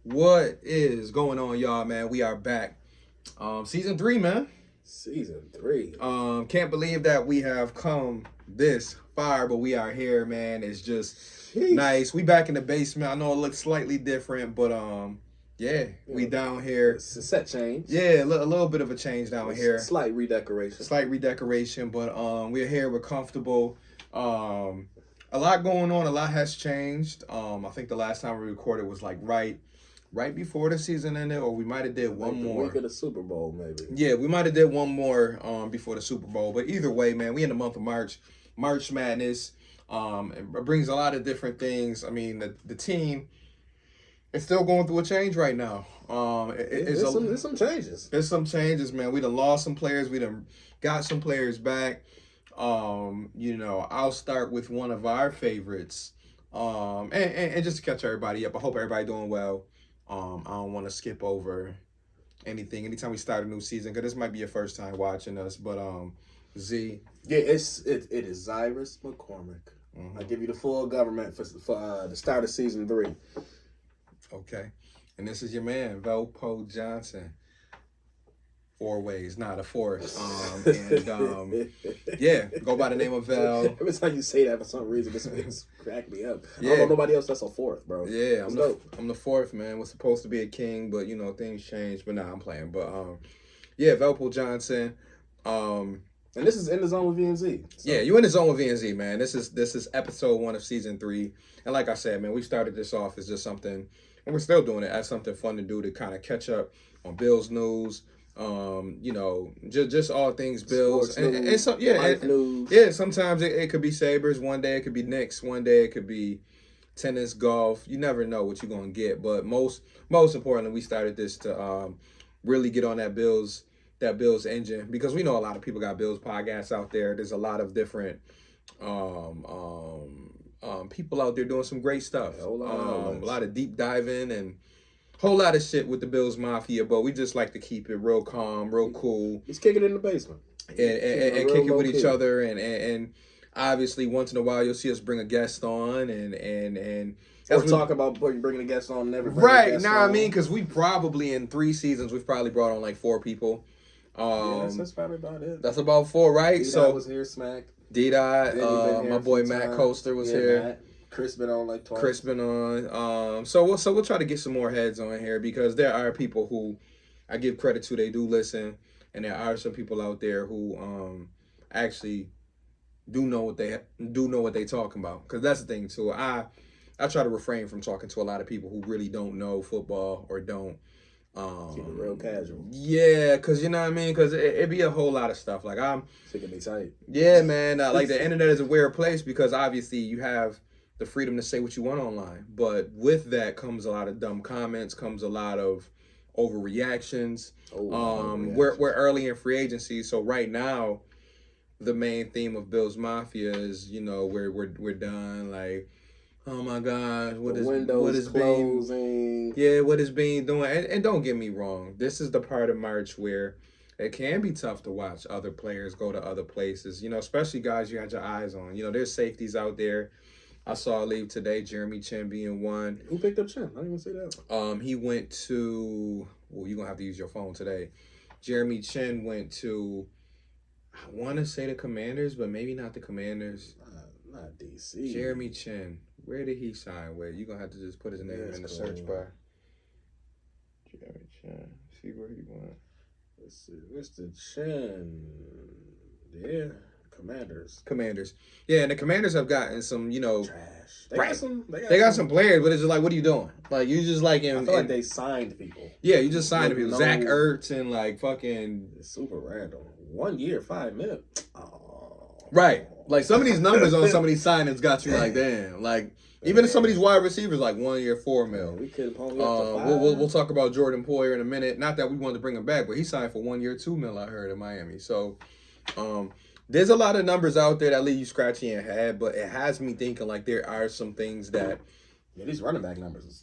What is going on, y'all, man? We are back. Season 3, man. Season 3. Can't believe that we have come this far, but we are here, man. It's just Sheesh. nice. We back in the basement. I know it looks slightly different, but we down here. It's a set change. Yeah, a little bit of a change down here. Slight redecoration. But we're here. We're comfortable. A lot going on. A lot has changed. I think the last time we recorded was like right before the season ended, or we might have did one more. The week of the Super Bowl, maybe. Yeah, we might have did one more before the Super Bowl. But either way, man, we in the month of March. March Madness. It brings a lot of different things. I mean, the team is still going through a change right now. There's some changes. There's some changes, man. We done lost some players. We done got some players back. I'll start with one of our favorites. And just to catch everybody up, I hope everybody doing well. I don't want to skip over anything. Anytime we start a new season, because this might be your first time watching us, but Z. Yeah, it is Zyrus McCormick. I give you the full government for the start of season 3. Okay, and this is your man Velpo Johnson. 4 ways, not a fourth. Go by the name of Vel. Every time you say that, for some reason, this crack me up. Yeah. I don't know nobody else that's a fourth, bro. Yeah, I'm the fourth, man. Was supposed to be a king, but things changed. But now I'm playing. But Velpo Johnson. And this is In the Zone with VNZ. So. Yeah, you in the zone with VNZ, man. This is episode 1 of season 3. And like I said, man, we started this off as just something, and we're still doing it as something fun to do to kind of catch up on Bills news. Just all things Bills and some news. Yeah. Sometimes it could be Sabres, one day it could be Knicks, one day it could be tennis, golf. You never know what you're gonna get. But most importantly, we started this to really get on that Bills engine, because we know a lot of people got Bills podcasts out there. There's a lot of different people out there doing some great stuff. A lot of deep diving and whole lot of shit with the Bills Mafia, but we just like to keep it real calm, real cool. He's kicking in the basement. And kick it with each other. And obviously, once in a while, you'll see us bring a guest on. And we'll talk about bringing a guest on. Never right. Now, I mean, because we probably, in 3 seasons, we've probably brought on like 4 people. That's probably about it. That's about 4, right? D-Dot was here, Smack. D-Dot, my boy Matt Coaster was here. Matt. Chris been on like twice. So we'll try to get some more heads on here, because there are people who I give credit to. They do listen, and there are some people out there who actually do know what they talking about. Because that's the thing too. I try to refrain from talking to a lot of people who really don't know football or don't. Keep it real casual. Yeah, because you know what I mean? Because it be a whole lot of stuff. Like It can be tight. Yeah, man. Like the internet is a weird place, because obviously you have the freedom to say what you want online. But with that comes a lot of dumb comments, comes a lot of overreactions. We're early in free agency, so right now the main theme of Bills Mafia is, we're done. Like, oh my God, what is closing? What is being doing? And don't get me wrong, this is the part of March where it can be tough to watch other players go to other places, especially guys you had your eyes on. There's safeties out there. I saw leave today, Jeremy Chin being one. Who picked up Chin? I didn't even see that. He went to, you're going to have to use your phone today. Jeremy Chin went to, I want to say the Commanders, but maybe not the Commanders. Not DC. Jeremy Chin. Where did he sign with? You're going to have to just put his name in the search bar. Jeremy Chin. See where he went. Let's see. Mr. Chin. Yeah. Commanders. Yeah, and the Commanders have gotten some, trash. They got some players, but it's just like, what are you doing? Like, you just like I feel like they signed people. Yeah, you just signed people. Zach Ertz and like fucking. It's super random. 1 year, $5 million. Oh. Right. Like some of these numbers on some of these signings got you like, damn. Like even some of these wide receivers, like 1 year, $4 million. We could pony up to 5. We'll talk about Jordan Poyer in a minute. Not that we wanted to bring him back, but he signed for 1 year, $2 million. I heard in Miami. So, there's a lot of numbers out there that leave you scratching your head, but it has me thinking like there are some things that. Yeah, these running back numbers is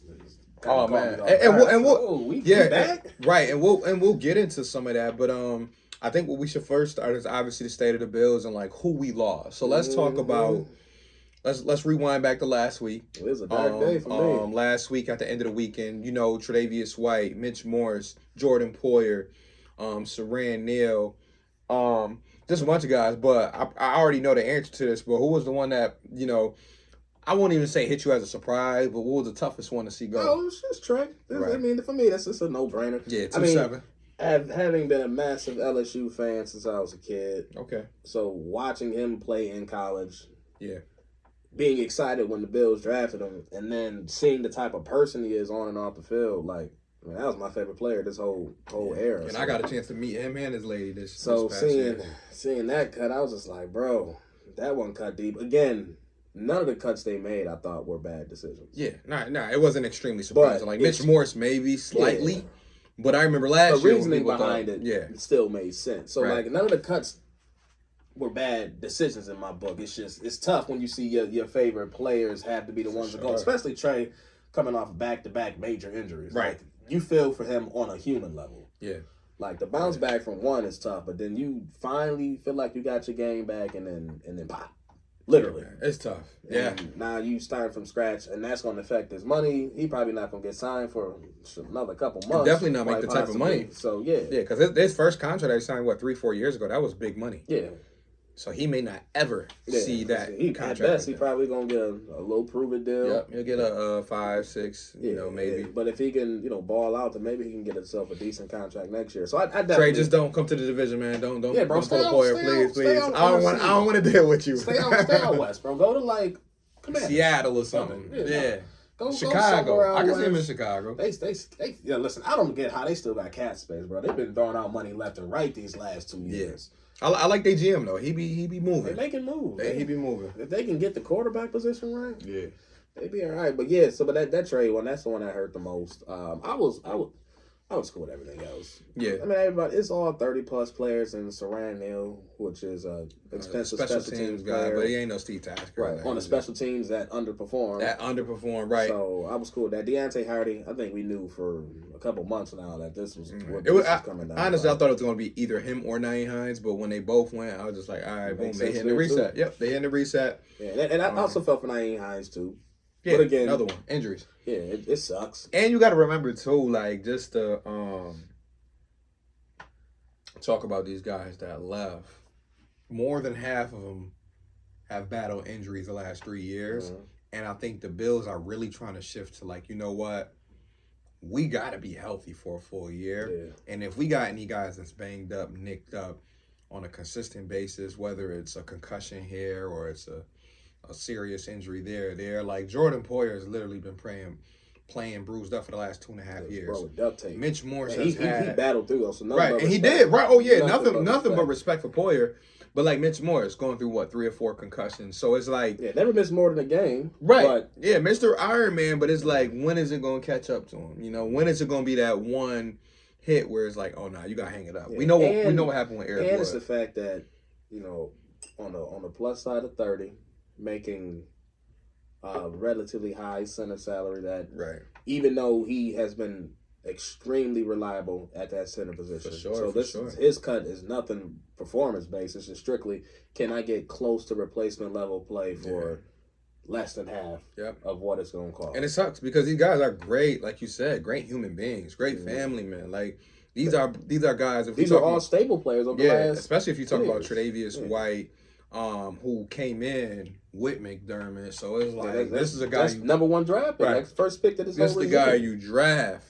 oh man, we back? Right, and we'll get into some of that, but I think what we should first start is obviously the state of the Bills and like who we lost. So let's talk about let's rewind back to last week. It was a dark day for me. Last week at the end of the weekend, Tre'Davious White, Mitch Morse, Jordan Poyer, Saran Neal, just a bunch of guys. But I already know the answer to this. But who was the one that I won't even say hit you as a surprise, but what was the toughest one to see go? Oh, it's just Trey. Right. I mean, for me, that's just a no-brainer. Yeah, 2-7. Having been a massive LSU fan since I was a kid. Okay. So watching him play in college. Yeah. Being excited when the Bills drafted him, and then seeing the type of person he is on and off the field, that was my favorite player this whole era. And I got a chance to meet him and his lady this past seeing that cut, I was just like, bro, that one cut deep. Again, none of the cuts they made I thought were bad decisions. Yeah, nah, it wasn't extremely surprising. Like Mitch Morse, maybe slightly, yeah. But I remember last year the reasoning behind it still made sense. So none of the cuts were bad decisions in my book. It's tough when you see your favorite players have to be the ones to go, especially Trey coming off back-to-back major injuries. Right, you feel for him on a human level. Yeah. The bounce back from one is tough, but then you finally feel like you got your game back, and then pop. Literally. Yeah, it's tough. Yeah. And now you start from scratch, and that's going to affect his money. He probably not going to get signed for another couple months. Definitely not make the type of money. So, yeah. Yeah, because his first contract he signed, 3-4 years ago, that was big money. Yeah. So he may not ever see that contract. At best, he probably going to get a low prove-it deal. Yep, he'll get a 5, 6, maybe. Yeah. But if he can, ball out, then maybe he can get himself a decent contract next year. So I definitely... Trey, just don't come to the division, man. Don't bro, pull a Poyer, please. I don't want to deal with you. Stay out west, bro. Go to, Seattle or something. Yeah. Go Chicago. I can see him in Chicago. They listen, I don't get how they still got cap space, bro. They've been throwing out money left and right these last 2 years. I like their GM though. He be moving. They making moves. He be moving. If they can get the quarterback position right, yeah, they be all right. But yeah, but that trade one, that's the one that hurt the most. I was cool with everything else. Yeah, I mean everybody. It's all 30+ players in Saran Neal, which is a expensive special teams guy, player. But he ain't no Steve Tasker. Right on the special teams that underperform. Right. So I was cool with that. Deontay Hardy, I think we knew for a couple months now that this was what was coming down. Honestly, I thought it was going to be either him or Nyheim Hines, but when they both went, I was just like, all right, boom, they hitting the reset. Too. Yep, they hitting the reset. Yeah, and I also felt for Nyheim Hines too. Yeah, but again, another one, injuries. Yeah, it sucks. And you got to remember too, just to talk about these guys that left. More than half of them have battled injuries the last 3 years, and I think the Bills are really trying to shift to you know what. We got to be healthy for a full year. Yeah. And if we got any guys that's banged up, nicked up on a consistent basis, whether it's a concussion here or it's a serious injury there, like Jordan Poyer has literally been playing bruised up for the last 2.5 years. Bro, with duct tape. Mitch Morse he battled through those. So right, and he did. Right. Oh, yeah. Nothing but respect for Poyer. But Mitch Morse going through 3 or 4 concussions. So it's never missed more than a game. Right. But, yeah, Mr. Iron Man, but it's when is it going to catch up to him? When is it going to be that one hit where it's oh no, you got to hang it up. Yeah. We know what happened with Eric Wood. And it's the fact that, on the plus side of 30, making a relatively high center salary that even though he has been extremely reliable at that center position. His cut is nothing performance based. It's just strictly, can I get close to replacement level play for less than half of what it's going to cost? And it sucks because these guys are great, like you said, great human beings, great family men. These are guys. These are all stable players over the last. Especially if you talk about Tre'Davious White, who came in with McDermott. So it's this is a guy. That's number 1 draft pick. That's first pick that is. This is the guy you draft.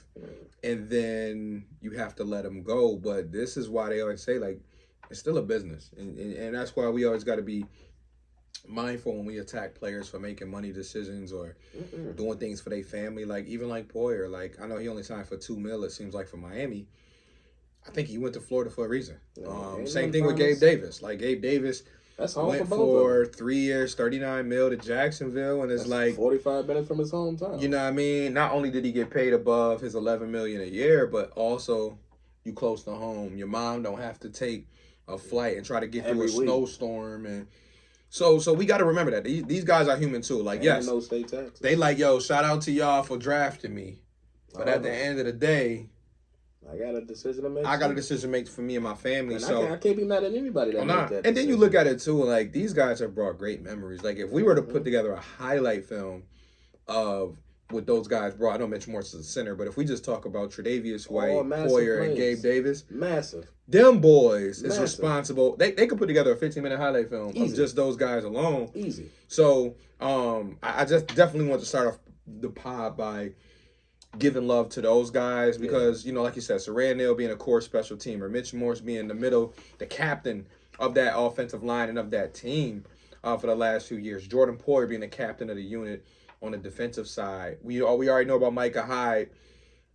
And then you have to let him go. But this is why they always say, it's still a business. And that's why we always got to be mindful when we attack players for making money decisions or doing things for their family. Even Poyer. I know he only signed for $2 million, it seems like, for Miami. I think he went to Florida for a reason. Same thing with Gabe Davis. Gabe Davis went for 3 years, $39 million to Jacksonville, and it's 45 minutes from his hometown. You know what I mean? Not only did he get paid above his $11 million a year, but also you close to home. Your mom don't have to take a flight and try to get through a snowstorm, and so we got to remember that these guys are human too. Yes, no state tax. They shout out to y'all for drafting me, but at the end of the day, I got a decision to make. I got a decision to make for me and my family. And so I can't be mad at anybody that made that decision. And then you look at it too, like these guys have brought great memories. Like if we were to put together a highlight film of what those guys brought, I know Mitch Morse is the center, but if we just talk about Tre'Davious White, Poyer, and Gabe Davis, massive. Them boys is responsible. They could put together a 15-minute highlight film of just those guys alone. Easy. So I just definitely want to start off the pod by giving love to those guys because, you know, like you said, Saran Neal being a core special teamer, Mitch Morse being in the middle, the captain of that offensive line and of that team for the last few years. Jordan Poyer being the captain of the unit on the defensive side. We already know about Micah Hyde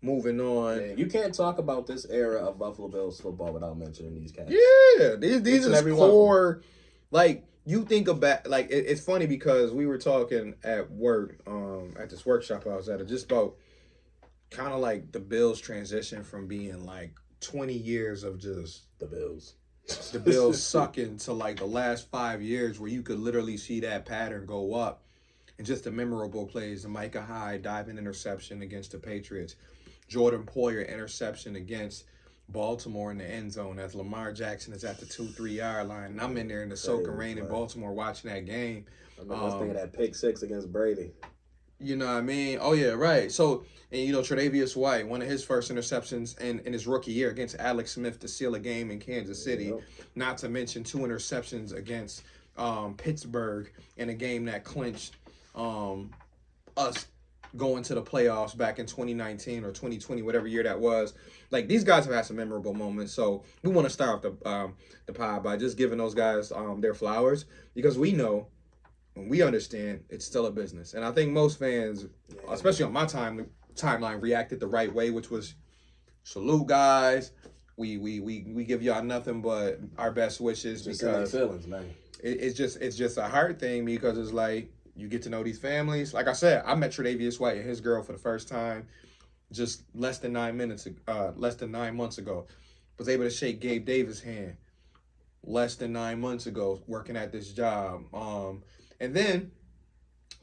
moving on. Yeah, you can't talk about this era of Buffalo Bills football without mentioning these cats. Yeah, these are core. Like, you think about, like, it's funny because we were talking at work, at this workshop I was at, just about kind of like the Bills transition from being like 20 years of just the Bills sucking to like the last 5 years where you could literally see that pattern go up. And just the memorable plays, the Micah Hyde diving interception against the Patriots, Jordan Poyer interception against Baltimore in the end zone as Lamar Jackson is at the 2-3 yard line. And I'm in there in the soaking rain in Baltimore watching that game. I was thinking that pick six against Brady. You know what I mean? Oh, yeah, right. So, and you know, Tre'Davious White, one of his first interceptions in his rookie year against Alex Smith to seal a game in Kansas City. Not to mention 2 interceptions against Pittsburgh in a game that clinched us going to the playoffs back in 2019 or 2020, whatever year that was. Like, these guys have had some memorable moments. So we want to start off the pod by just giving those guys their flowers because we know and we understand it's still a business. And I think most fans, especially on my timeline, reacted the right way, which was salute guys. We give y'all nothing but our best wishes just because feelings, man. It's just a hard thing because it's like you get to know these families. Like I said, I met Tre'Davious White and his girl for the first time just less than 9 months ago. Was able to shake Gabe Davis' hand less than 9 months ago working at this job. And then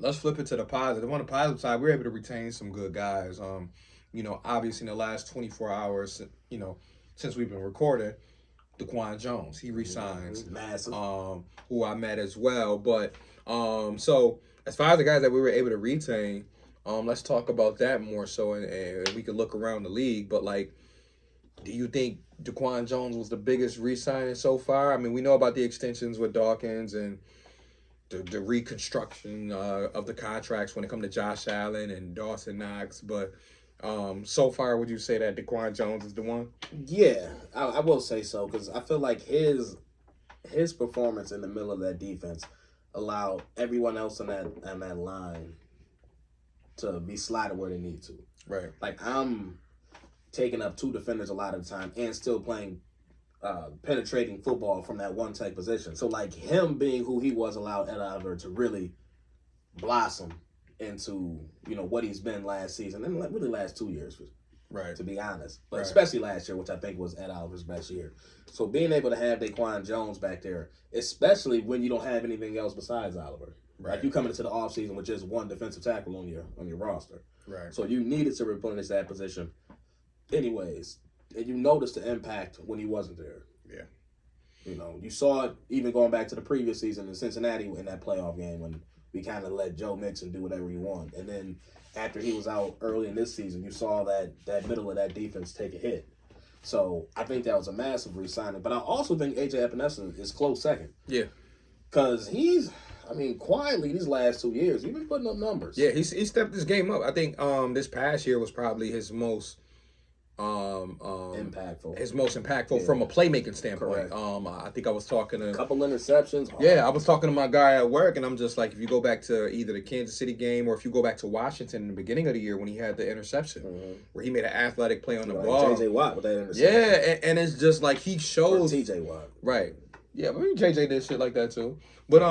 let's flip it to the positive. On the positive side, we were able to retain some good guys. You know, obviously in the last 24 hours, you know, since we've been recording, DaQuan Jones, he resigns. Massive. Who I met as well. But so as far as the guys that we were able to retain, let's talk about that more so and we can look around the league. But like, do you think DaQuan Jones was the biggest re-signing so far? I mean, we know about the extensions with Dawkins and the reconstruction of the contracts when it comes to Josh Allen and Dawson Knox, but so far, would you say that DaQuan Jones is the one? Yeah, I will say so because I feel like his performance in the middle of that defense allowed everyone else on that line to be slided where they need to. Right. Like I'm taking up 2 defenders a lot of the time and still playing penetrating football from that one type position. So like him being who he was allowed Ed Oliver to really blossom into, you know, what he's been last season and really last 2 years, right? To be honest, but especially last year, which I think was Ed Oliver's best year. So being able to have DaQuan Jones back there, especially when you don't have anything else besides Oliver, right? Like you coming into the offseason with just one defensive tackle on your roster, right? So you needed to replenish that position, anyways. And you noticed the impact when he wasn't there. Yeah. You know, you saw it even going back to the previous season in Cincinnati in that playoff game when we kind of let Joe Mixon do whatever he wanted. And then after he was out early in this season, you saw that middle of that defense take a hit. So I think that was a massive re-signing. But I also think A.J. Epinesa is close second. Yeah. Because quietly these last 2 years, he's been putting up numbers. Yeah, he stepped his game up. I think this past year was probably his most impactful. His most impactful from a playmaking standpoint. Correct. I think I was talking to a couple interceptions. Yeah, I was talking to my guy at work, and I'm just like, if you go back to either the Kansas City game or if you go back to Washington in the beginning of the year when he had the interception, where he made an athletic play on the ball. J.J. Watt with that interception. Yeah, and it's just like he shows. Or T.J. Watt. Right. Yeah, but J.J. did shit like that too. But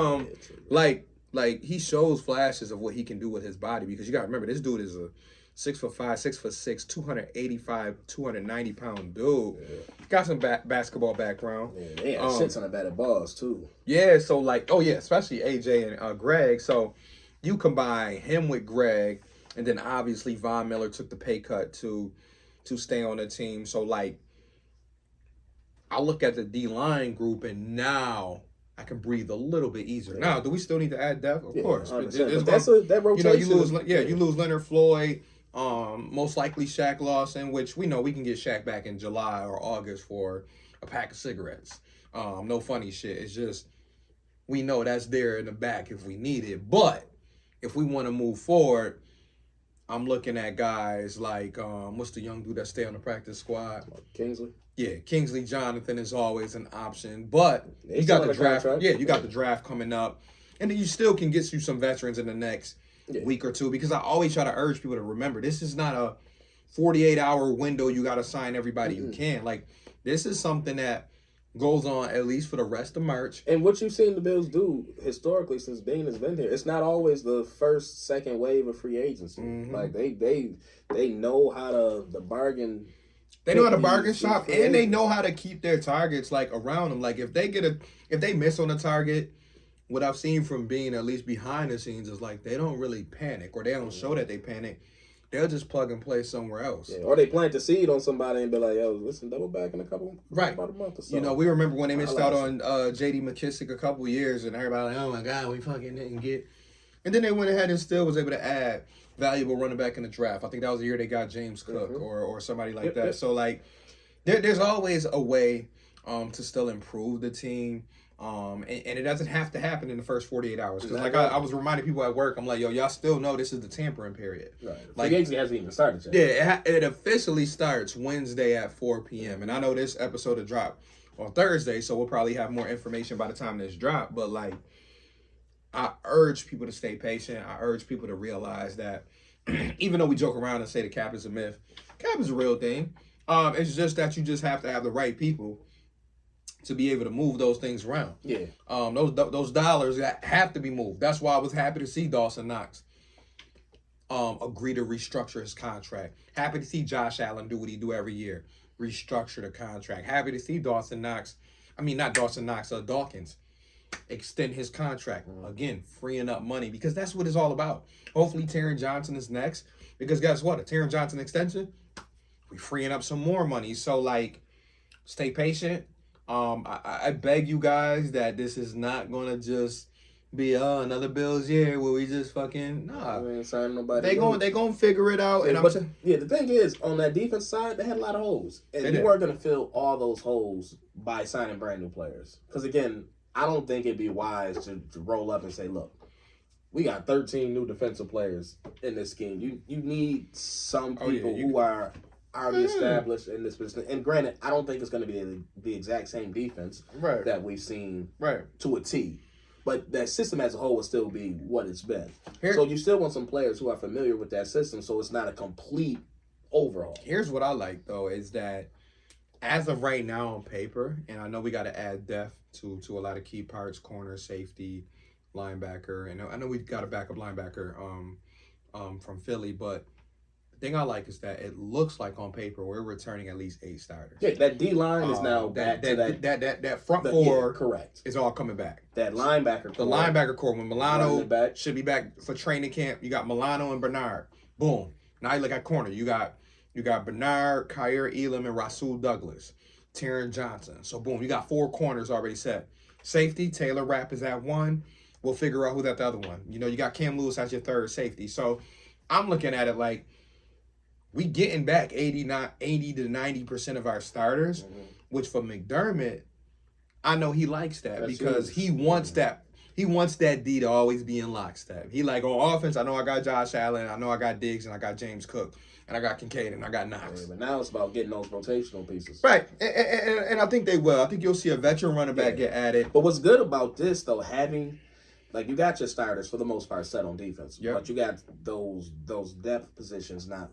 like he shows flashes of what he can do with his body because you got to remember this dude is a 6'5", 6'6", 285, 290 pound dude. Yeah. Got some basketball background. Yeah, they had shit on the batted balls too. Yeah, so like, especially AJ and Greg. So you combine him with Greg, and then obviously Von Miller took the pay cut to to stay on the team. So, like, I look at the D-line group, and now I can breathe a little bit easier. Yeah. Now, do we still need to add depth? Of course. But that's that rotation. You lose Leonard Floyd, most likely Shaq Lawson, which we know we can get Shaq back in July or August for a pack of cigarettes. No funny shit. It's just we know that's there in the back if we need it. But if we want to move forward, I'm looking at guys like what's the young dude that stay on the practice squad? Kingsley. Yeah, Kingsley Jonathan is always an option, but you got the draft. Yeah, you got the draft coming up, and then you still can get you some veterans in the next week or two. Because I always try to urge people to remember this is not a 48-hour window. You got to sign everybody you can. Like, this is something that goes on at least for the rest of March. And what you've seen the Bills do historically since Bean has been here, it's not always the first, second wave of free agency. Like they know how to bargain. They know how to bargain shop, and they know how to keep their targets like around them. Like if they miss on a target, what I've seen from Bean, at least behind the scenes, is like they don't really panic, or they don't show that they panic. They'll just plug and play somewhere else. Yeah, or they plant the seed on somebody and be like, yo, listen, double back in about a month or so. You know, we remember when they missed out on J.D. McKissick a couple years, and everybody like, oh my God, we fucking didn't get. And then they went ahead and still was able to add valuable running back in the draft. I think that was the year they got James Cook or somebody like that. Yep. So, like, there's always a way to still improve the team. And it doesn't have to happen in the first 48 hours. Because, like, I was reminding people at work, I'm like, yo, y'all still know this is the tampering period. Right. Like, free agency hasn't even started yet. Yeah, it officially starts Wednesday at 4 p.m. And I know this episode will drop on Thursday, so we'll probably have more information by the time this drop. But, like, I urge people to stay patient. I urge people to realize that even though we joke around and say the cap is a myth, cap is a real thing. It's just that you just have to have the right people to be able to move those things around. Yeah. Those dollars have to be moved. That's why I was happy to see Dawson Knox agree to restructure his contract. Happy to see Josh Allen do what he do every year, restructure the contract. Happy to see Dawkins extend his contract. Again, freeing up money, because that's what it's all about. Hopefully Taron Johnson is next, because guess what? A Taron Johnson extension, we freeing up some more money. So, like, stay patient. I beg you guys that this is not going to just be another Bills year where we just fucking sign nobody. They going to figure it out. Yeah, the thing is, on that defense side, they had a lot of holes, and you weren't going to fill all those holes by signing brand new players. Because again, I don't think it'd be wise to roll up and say, look, we got 13 new defensive players in this scheme. You need some people who are already established in this position. And granted, I don't think it's going to be the exact same defense that we've seen to a T. But that system as a whole will still be what it's been. So you still want some players who are familiar with that system, so it's not a complete overhaul. Here's what I like, though, is that as of right now on paper, and I know we got to add depth to a lot of key parts, corner, safety, linebacker, and I know we got a backup linebacker from Philly, but the thing I like is that it looks like on paper we're returning at least 8 starters. Yeah, that D-line is now back to that front four correct. Is all coming back. That linebacker core. The linebacker core, when Milano should be back for training camp, you got Milano and Bernard. Boom. Now you look at corner. You got Bernard, Kyer Elam, and Rasul Douglas. Taron Johnson. So, boom, you got 4 corners already set. Safety, Taylor Rapp is at 1. We'll figure out who's at the other one. You know, you got Cam Lewis as your third safety. So, I'm looking at it like we getting back 80 to 90% of our starters, which for McDermott, I know he likes that. That's because huge. He wants that. He wants that D to always be in lockstep. He like, on offense, I know I got Josh Allen, I know I got Diggs, and I got James Cook, and I got Kincaid, and I got Knox. Yeah, but now it's about getting those rotational pieces. Right, and I think they will. I think you'll see a veteran running back get added. But what's good about this, though, having, like, you got your starters for the most part set on defense. Yep. But you got those depth positions not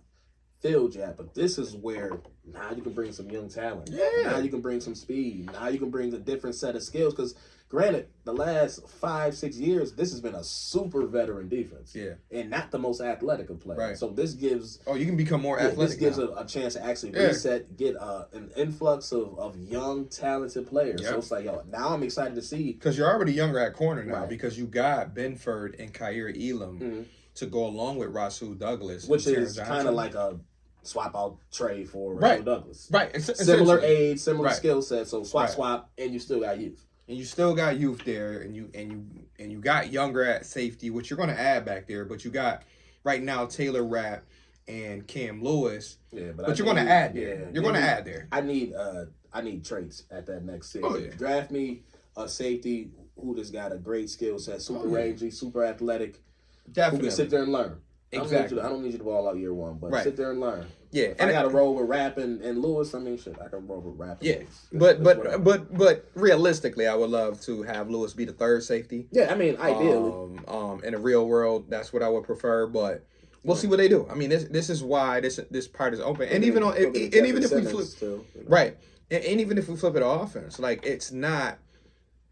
filled yet. But this is where now you can bring some young talent. Yeah. Now you can bring some speed. Now you can bring a different set of skills. Because granted, the last 5-6 years, this has been a super veteran defense. Yeah. And not the most athletic of players. Right. So this gives... Oh, you can become more athletic. This gives a chance to actually reset, get an influx of young, talented players. Yep. So it's like, yo, now I'm excited to see... Because you're already younger at corner now, because you got Benford and Kyer Elam to go along with Rasul Douglas. Which is kind of like a swap out Trey for Right. Joe Douglas. Right. Similar age, similar Right. skill set. So swap, Right. swap, and you still got youth. And you still got youth there, and you got younger at safety, which you're going to add back there. But you got right now Taylor Rapp and Cam Lewis. Yeah, but you're going to add there. Yeah, you're going to add there. I need traits at that next stage. Oh, yeah. Draft me a safety who just got a great skill set, super rangy, super athletic, Definitely. who can sit there and learn. Exactly. I don't need you to ball out year one, but Right. sit there and learn. Yeah, If I got to roll with Rapp and Lewis, I mean, shit, I can roll with Rapp. Yeah, Lewis. but realistically, I would love to have Lewis be the third safety. Yeah, I mean, ideally. In the real world, that's what I would prefer, but we'll see what they do. I mean, this is why this part is open, and even if we flip too, right, and even if we flip it to offense, like it's not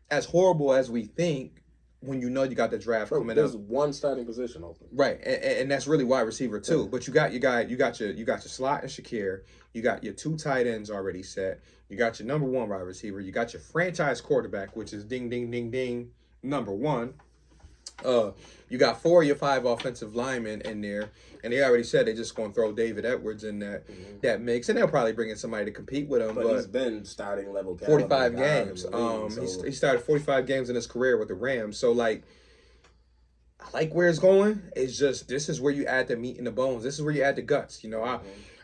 as horrible as we think when you know you got the draft coming up. There's one starting position open, right, and that's really wide receiver too. Yeah. But you got your slot and Shakir. You got your two tight ends already set. You got your number one wide receiver. You got your franchise quarterback, which is ding ding ding ding number one. You got 4 of your 5 offensive linemen in there, and they already said they're just going to throw David Edwards in that mix, and they'll probably bring in somebody to compete with him. But he's been starting level 45 games. He started 45 games in his career with the Rams. So like, I like where it's going. It's just this is where you add the meat and the bones. This is where you add the guts. You know,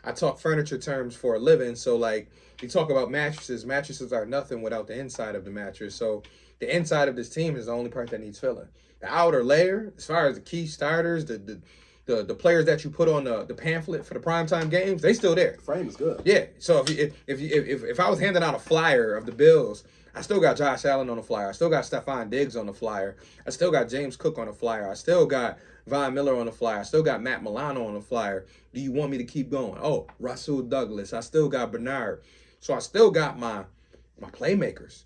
I talk furniture terms for a living. So like, we talk about mattresses. Mattresses are nothing without the inside of the mattress. So the inside of this team is the only part that needs filling. The outer layer, as far as the key starters, the players that you put on the pamphlet for the primetime games, they still there. Frame is good. Yeah. So if I was handing out a flyer of the Bills, I still got Josh Allen on the flyer. I still got Stephon Diggs on the flyer. I still got James Cook on the flyer. I still got Von Miller on the flyer. I still got Matt Milano on the flyer. Do you want me to keep going? Oh, Rasul Douglas. I still got Bernard. So I still got my playmakers.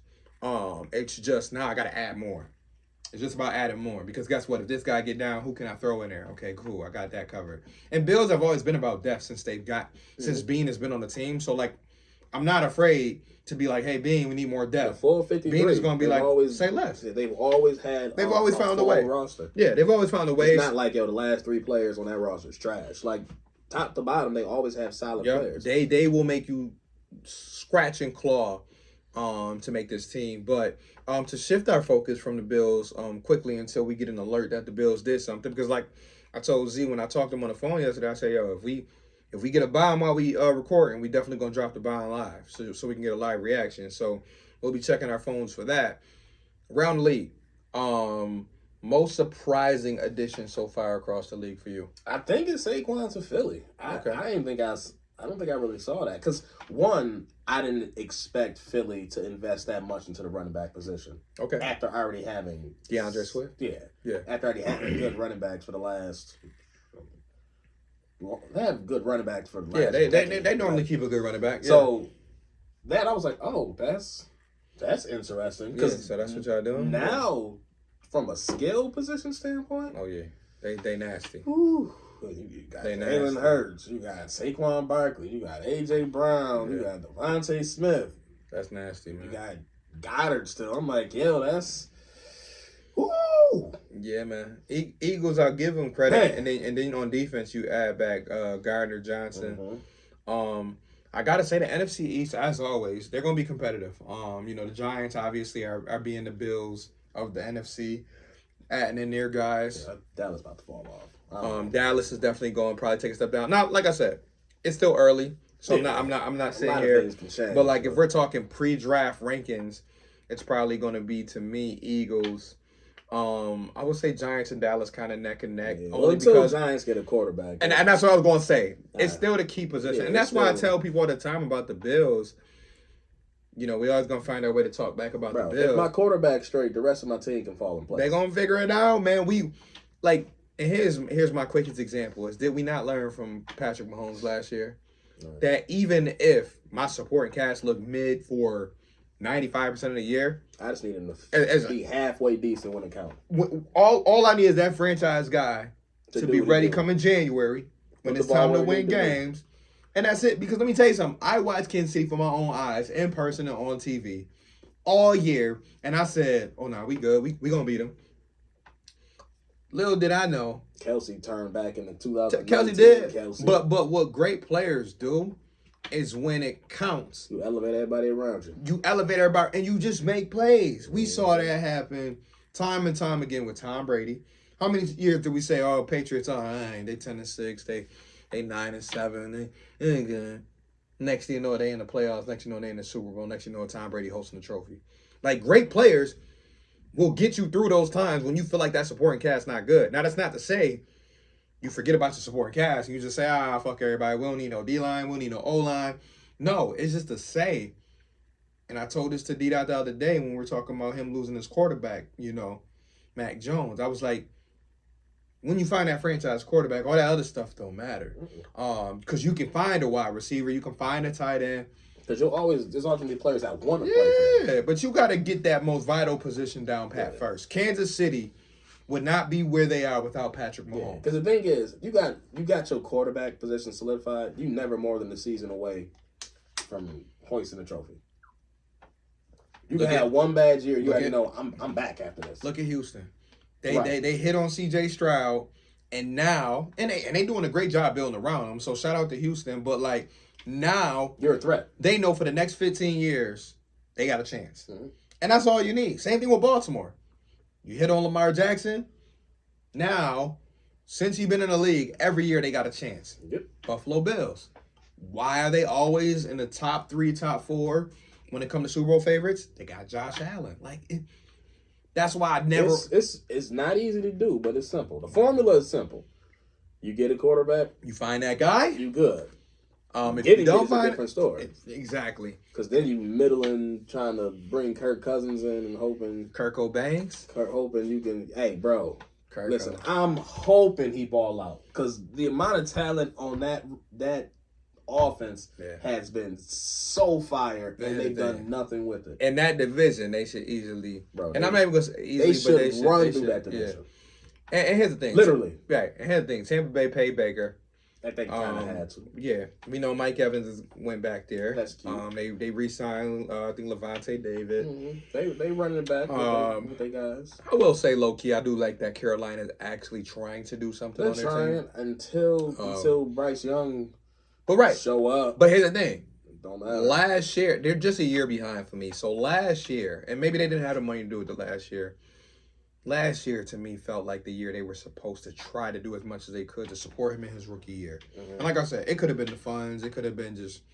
It's just now I got to add more. It's just about adding more, because guess what? If this guy get down, who can I throw in there? Okay, cool. I got that covered. And Bills have always been about depth since Bean has been on the team. So like, I'm not afraid to be like, hey, Bean, we need more depth. Full 53. Bean is going to be like, say less. They've always found a way. Roster. Yeah, they've always found a way. It's not like, the last 3 players on that roster is trash. Like, top to bottom, they always have solid players. They will make you scratch and claw to make this team. But to shift our focus from the Bills quickly until we get an alert that the Bills did something, because like I told Z when I talked to him on the phone yesterday, I said, yo, if we get a bomb while we recording, we definitely gonna drop the bomb live so we can get a live reaction. So we'll be checking our phones for that. Around the league, most surprising addition so far across the league for you? I think it's Saquon to Philly. I don't think I really saw that, because one, I didn't expect Philly to invest that much into the running back position. Okay. After already having DeAndre Swift. Yeah. After already having good running backs for the last. They have good running backs for the last. Yeah, they normally keep a good running back. Yeah. So that I was like, oh, that's interesting. Yeah, so that's what y'all doing now, from a skill position standpoint. Oh yeah, they nasty. Ooh. You got Jalen Hurts, you got Saquon Barkley, you got AJ Brown, you got Devontae Smith. That's nasty, man. You got Goddard still. I'm like, yo, that's. Woo! Yeah, man. Eagles, I'll give them credit, and then on defense you add back Gardner Johnson. Mm-hmm. I gotta say the NFC East, as always, they're gonna be competitive. The Giants obviously are being the Bills of the NFC, adding in their guys. Yeah, Dallas about to fall off. Dallas is definitely going to probably take a step down. Now, like I said, it's still early, so I'm not sitting here. But like, if we're talking pre-draft rankings, it's probably going to be, to me, Eagles. I would say Giants and Dallas kind of neck and neck. Yeah. Only because Giants get a quarterback, and that's what I was going to say. It's still the key position, and that's why I tell people all the time about the Bills. We always going to find our way to talk back about the Bills. If my quarterback's straight, the rest of my team can fall in place. They're going to figure it out, man. And here's my quickest example is, did we not learn from Patrick Mahomes last year that even if my supporting cast looked mid for 95% of the year, I just need him to be halfway decent when it counts. All I need is that franchise guy to be ready coming January when it's time to win games. And that's it. Because let me tell you something. I watched Kansas City for my own eyes, in person and on TV, all year. And I said, oh, no, we good. We going to beat them. Little did I know, Kelce turned back in the 2019. Kelce did. Kelce. But what great players do is when it counts. You elevate everybody around you. You elevate everybody, and you just make plays. We saw that happen time and time again with Tom Brady. How many years did we say, "Oh, Patriots, they 10-6, they 9-7, they ain't good." Next thing you know, they in the playoffs. Next thing you know, they in the Super Bowl. Next thing you know, Tom Brady hosting the trophy. Like, great players will get you through those times when you feel like that supporting cast not good. Now, that's not to say you forget about your supporting cast and you just say, fuck everybody. We don't need no D-line. We don't need no O-line. No, it's just to say, and I told this to D-Dot the other day when we were talking about him losing his quarterback, Mac Jones. I was like, when you find that franchise quarterback, all that other stuff don't matter. Because you can find a wide receiver. You can find a tight end. Because there's always going to be players that want to play for them. But you got to get that most vital position down pat first. Kansas City would not be where they are without Patrick Mahomes. Because the thing is, you got your quarterback position solidified. You never more than a season away from hoisting a trophy. You can have one bad year. You already know I'm back after this. Look at Houston. They hit on C.J. Stroud, and now they doing a great job building around him. So shout out to Houston. But like now, you're a threat. They know for the next 15 years they got a chance, and that's all you need. Same thing with Baltimore. You hit on Lamar Jackson. Now, since he's been in the league, every year they got a chance. Yep. Buffalo Bills. Why are they always in the top 3, top 4 when it comes to Super Bowl favorites? They got Josh Allen. That's why I never. It's not easy to do, but it's simple. The formula is simple. You get a quarterback. You find that guy. You good. If you don't find a different story. Exactly. Because then you middling trying to bring Kirk Cousins in and hoping hoping you can. Hey, bro. Listen, I'm hoping he ball out because the amount of talent on that offense has been so fire, and they've done nothing with it. In that division, they should easily, bro. And I'm not even going to say easily, they should run through that division. Yeah. And here's the thing, literally, right? And here's the thing: Tampa Bay paid Baker. I think kind of had to. Yeah, we know Mike Evans went back there. That's cute. They re-signed I think Levante David. Mm-hmm. They running it back with their guys. I will say low key, I do like that Carolina's actually trying to do something. They're on their trying team. until Bryce Young, show up. But here's the thing. Don't matter. Last year, they're just a year behind for me. So last year, and maybe they didn't have the money to do it the last year. Last year, to me, felt like the year they were supposed to try to do as much as they could to support him in his rookie year. Mm-hmm. And like I said, it could have been the funds. It could have been just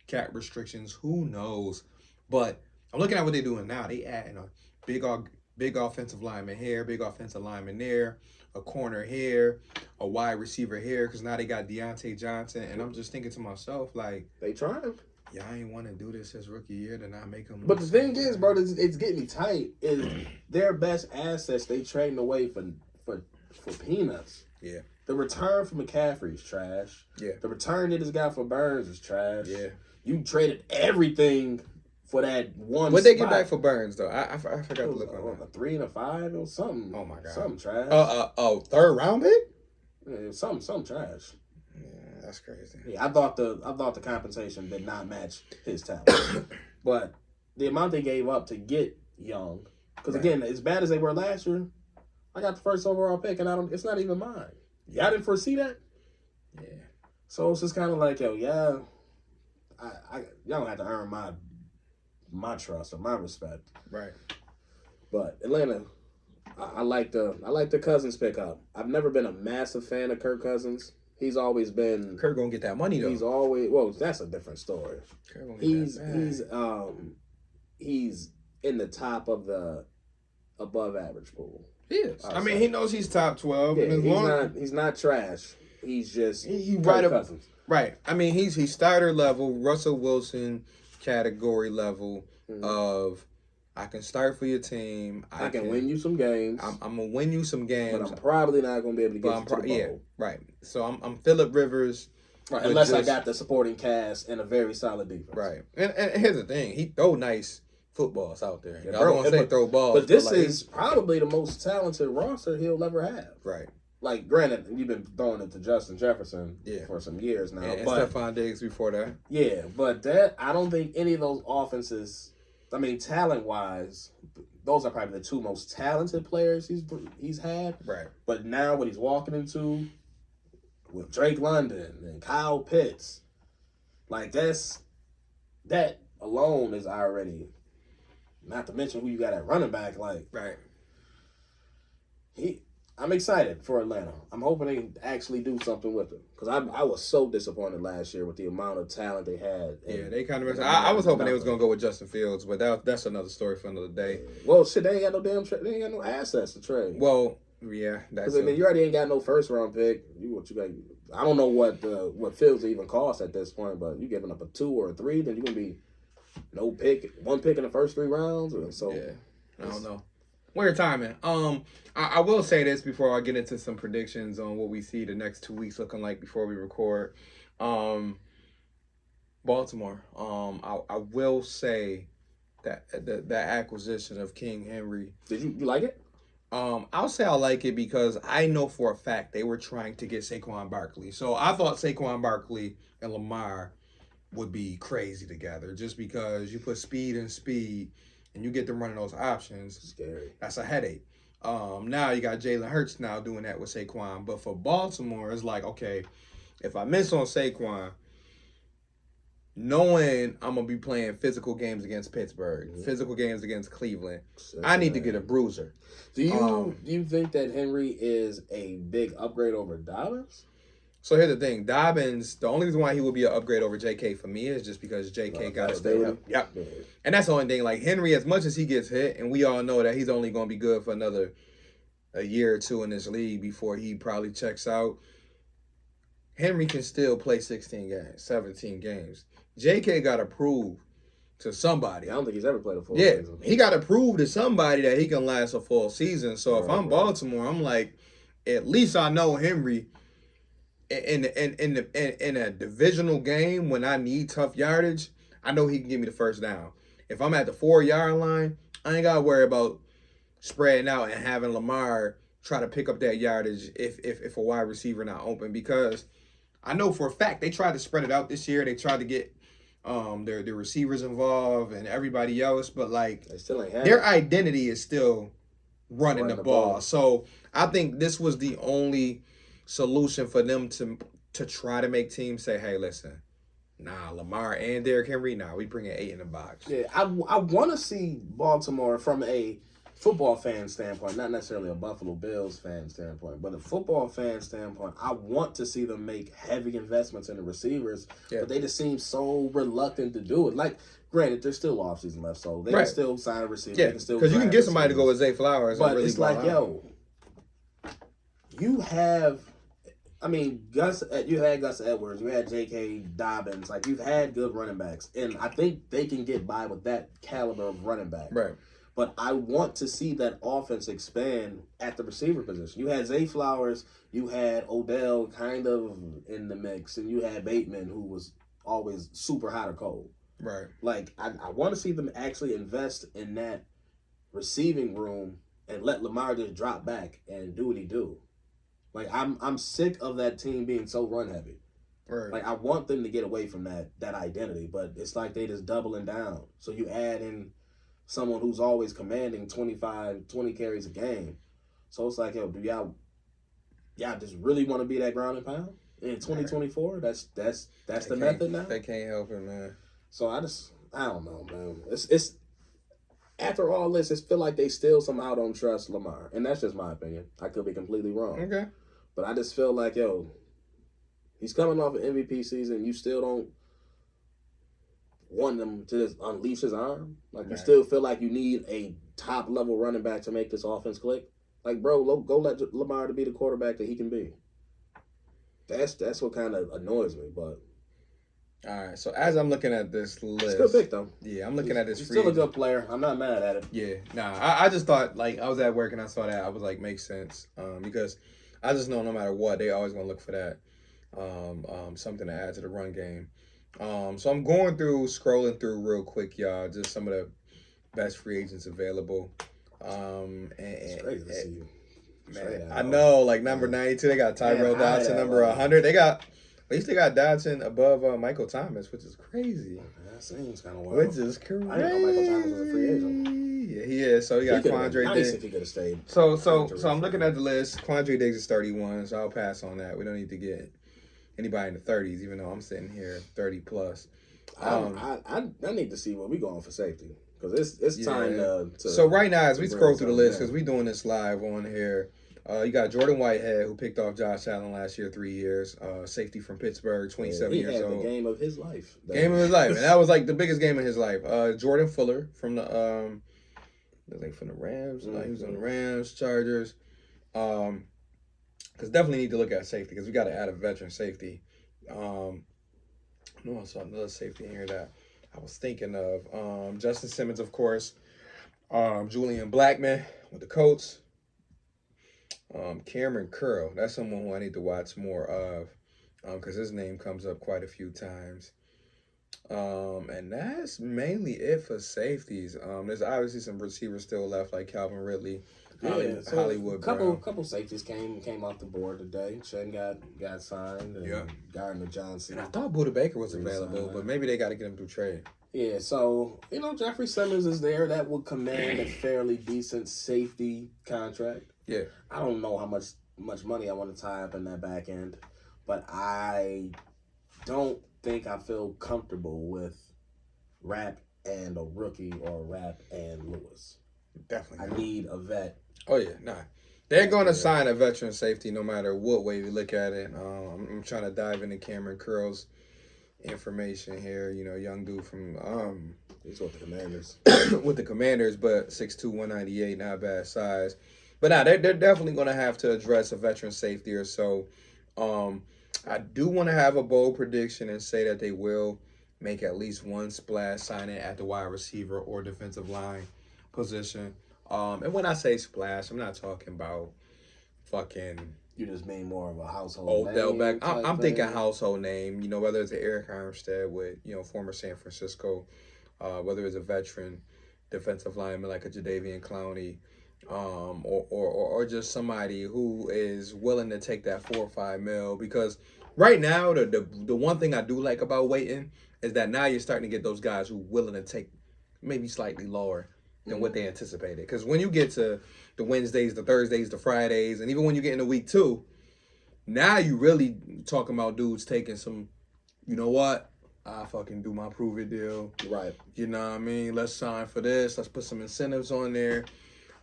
cap restrictions. Who knows? But I'm looking at what they're doing now. They adding a big offensive lineman here, big offensive lineman there, a corner here, a wide receiver here, because now they got Deontay Johnson. And I'm just thinking to myself, like, they trying. Yeah, I ain't want to do this his rookie year to not make him. But the thing is, bro, it's getting me tight. Is their best assets they trading away for peanuts. Yeah. The return for McCaffrey is trash. Yeah. The return that this guy for Burns is trash. Yeah. You traded everything for that one. What they get back for Burns though? I forgot to look on that. A 3 and a 5 or something. Oh my god. Something trash. Third round pick? Yeah, something trash. That's crazy. Yeah, I thought the compensation did not match his talent, but the amount they gave up to get Young, because again, as bad as they were last year, I got the first overall pick, and it's not even mine. Y'all didn't foresee that. Yeah. So it's just kind of like, y'all don't have to earn my trust or my respect. Right. But Atlanta, I like the Cousins pickup. I've never been a massive fan of Kirk Cousins. He's always been. Kirk gonna get that money though. He's always that's a different story. Kirk gonna get he's in the top of the above average pool. He is. I mean, he knows he's top 12. Yeah, he's not trash. He's just he right up. Right. I mean, he's starter level, Russell Wilson category level of. I can start for your team. I can win you some games. I'm gonna win you some games, but I'm probably not gonna be able to get you to the bowl. Yeah, right. So I'm Phillip Rivers, right? Unless I got the supporting cast and a very solid defense, right? And here's the thing: he throw nice footballs out there. Yeah, I don't want to say throw balls, but this is probably the most talented roster he'll ever have. Right. Like, granted, you've been throwing it to Justin Jefferson for some years now, and Stephon Diggs before that. Yeah, but I don't think any of those offenses I mean, talent-wise, those are probably the two most talented players he's had. Right. But now what he's walking into with Drake London and Kyle Pitts, like that alone is already, not to mention who you got at running back. Like, right. I'm excited for Atlanta. I'm hoping they actually do something with him because I was so disappointed last year with the amount of talent they had. Yeah, they kind of. I was hoping they was gonna go with Justin Fields, but that's another story for another day. Well, shit, they ain't got no they ain't got no assets to trade. Well, yeah, that's. Because I mean, you already ain't got no first round pick. You got. I don't know what Fields even cost at this point, but you giving up a 2 or a 3, then you're gonna be no pick, 1 pick in the first 3 rounds, or so. Yeah, I don't know. Weird timing. I will say this before I get into some predictions on what we see the next 2 weeks looking like before we record. Baltimore. I will say that the acquisition of King Henry. Did you like it? I'll say I like it because I know for a fact they were trying to get Saquon Barkley. So I thought Saquon Barkley and Lamar would be crazy together just because you put speed and you get them running those options. Scary. That's a headache. Now you got Jalen Hurts now doing that with Saquon. But for Baltimore, it's like, okay, if I miss on Saquon, knowing I'm going to be playing physical games against Pittsburgh, physical games against Cleveland, I need to get a bruiser. Do you think that Henry is a big upgrade over Dobbins? So here's the thing. Dobbins, the only reason why he would be an upgrade over J.K. for me is just because J.K. got to stay up. Yep. Yeah. And that's the only thing. Like, Henry, as much as he gets hit, and we all know that he's only going to be good for another a year or two in this league before he probably checks out, Henry can still play 16 games, 17 games. J.K. got to prove to somebody. I don't think he's ever played a full season. He got to prove to somebody that he can last a full season. So if I'm Baltimore, I'm like, at least I know Henry in a divisional game when I need tough yardage, I know he can give me the first down. If I'm at the 4-yard line, I ain't got to worry about spreading out and having Lamar try to pick up that yardage if a wide receiver not open, because I know for a fact they tried to spread it out this year. They tried to get their receivers involved and everybody else, but like they still ain't their identity is still running the ball. So I think this was the only solution for them to try to make teams say, hey, listen, nah, Lamar and Derrick Henry, nah, we bring in 8 in the box. Yeah, I want to see Baltimore from a football fan standpoint, not necessarily a Buffalo Bills fan standpoint, but a football fan standpoint. I want to see them make heavy investments in the receivers, but they just seem so reluctant to do it. Like, granted, there's still offseason left, so they can still sign a receiver. Yeah, because you can get somebody to go with Zay Flowers. But really it's like, you have... I mean, you had Gus Edwards, you had J.K. Dobbins, like you've had good running backs, and I think they can get by with that caliber of running back. Right. But I want to see that offense expand at the receiver position. You had Zay Flowers, you had Odell kind of in the mix, and you had Bateman, who was always super hot or cold. Right. Like, I want to see them actually invest in that receiving room and let Lamar just drop back and do what he do. Like, I'm sick of that team being so run heavy. Right. Like, I want them to get away from that identity, but it's like they just doubling down. So you add in someone who's always commanding 20 carries a game. So it's like, yo, do y'all just really want to be that ground and pound in 2024? That's the method now. They can't help it, man. So I don't know, man. It's after all this, it feel like they still somehow don't trust Lamar, and that's just my opinion. I could be completely wrong. Okay. But I just feel like, yo, he's coming off an MVP season. You still don't want him to just unleash his arm. Like, you still feel like you need a top-level running back to make this offense click. Like, bro, go let Lamar to be the quarterback that he can be. That's what kind of annoys me, but... All right, so as I'm looking at this list... It's a good pick, though. Yeah, I'm looking at this He's still a good player. I'm not mad at it. Yeah, nah, I just thought, like, I was at work and I saw that. I was like, makes sense. Because I just know no matter what, they always going to look for that. Something to add to the run game. So I'm scrolling through real quick, y'all, just some of the best free agents available. It's crazy to see you. Man, I know, like number 92, they got Tyrell Dodson, number 100. They got But he still got Dodson above Michael Thomas, which is crazy. That seems kind of wild. Which is crazy. I didn't know Michael Thomas was a free agent. Yeah, he is. So he got Quandre nice Diggs. if he could have stayed. So I'm looking at the list. Quandre Diggs is 31, so I'll pass on that. We don't need to get anybody in the 30s, even though I'm sitting here 30 plus. I need to see where we going for safety because it's time to. So right now, as we scroll through the list, because we're doing this live on here, you got Jordan Whitehead, who picked off Josh Allen last year, 3 years. Safety from Pittsburgh, 27 years old. He had the game of his life. Game of his life, and that was like the biggest game of his life. Jordan Fuller from the from the Rams. He was on the Rams, Chargers. Because definitely need to look at safety because we got to add a veteran safety. No, I saw another safety in here that I was thinking of. Justin Simmons, of course. Julian Blackmon with the Colts. Cameron Curl. That's someone who I need to watch more of because his name comes up quite a few times. And that's mainly it for safeties. There's obviously some receivers still left, like Calvin Ridley, Hollywood Brown. Couple safeties came off the board today. Shen got signed. And Gardner Johnson. And I thought Budda Baker was available, but maybe they got to get him through trade. Yeah, so Jeffrey Simmons is there. That would command a fairly decent safety contract. Yeah, I don't know how much money I want to tie up in that back end, but I don't think I feel comfortable with Rapp and a rookie or Rapp and Lewis. Definitely. I need a vet. Oh, yeah. Nah. They're going to sign a veteran safety no matter what way we look at it. I'm trying to dive into Cameron Curl's information here. Young dude from... he's with the Commanders. with the Commanders, but 6'2", 198, not bad size. But they're definitely going to have to address a veteran safety or so. I do want to have a bold prediction and say that they will make at least one splash signing at the wide receiver or defensive line position. And when I say splash, I'm not talking about fucking... You just mean more of a household Odell name? I'm thinking household name, whether it's Eric Armstead with, former San Francisco, whether it's a veteran defensive lineman like a Jadeveon Clowney, or just somebody who is willing to take that $4 or $5 million. Because right now, the one thing I do like about waiting is that now you're starting to get those guys who are willing to take maybe slightly lower than what they anticipated. Because when you get to the Wednesdays, the Thursdays, the Fridays, and even when you get into week 2, now you really talking about dudes taking some, I fucking do my prove it deal. Right. You know what I mean? Let's sign for this. Let's put some incentives on there.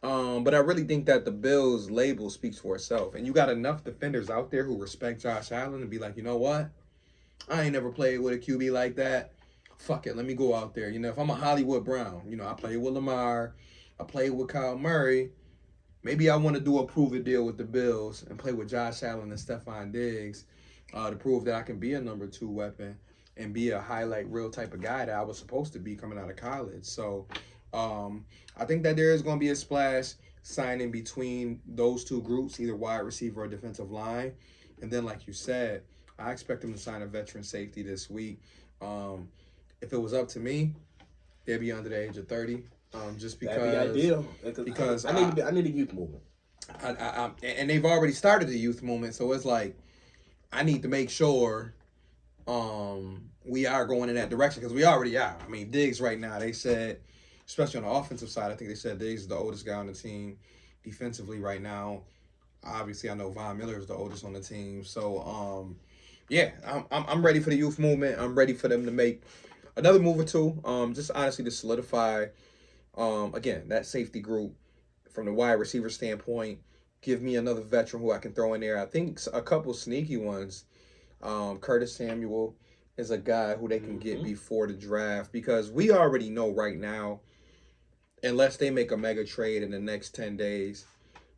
But I really think that the Bills label speaks for itself. And you got enough defenders out there who respect Josh Allen and be like, you know what? I ain't never played with a QB like that. Fuck it, let me go out there. If I'm a Hollywood Brown, I played with Lamar, I played with Kyle Murray. Maybe I want to do a prove it deal with the Bills and play with Josh Allen and Stephon Diggs to prove that I can be a number 2 weapon and be a highlight reel type of guy that I was supposed to be coming out of college. So I think that there is going to be a splash signing between those two groups, either wide receiver or defensive line. And then, like you said, I expect them to sign a veteran safety this week. If it was up to me, they'd be under the age of 30. Just because that'd be ideal. Because I need a youth movement. And they've already started the youth movement, so it's like I need to make sure we are going in that direction because we already are. I mean, Diggs right now, they said, especially on the offensive side, I think they said Diggs is the oldest guy on the team defensively right now. Obviously, I know Von Miller is the oldest on the team. So, I'm ready for the youth movement. I'm ready for them to make another move or two. Just honestly to solidify, again, that safety group from the wide receiver standpoint. Give me another veteran who I can throw in there. I think a couple sneaky ones. Curtis Samuel is a guy who they can get before the draft because we already know right now, unless they make a mega trade in the next 10 days,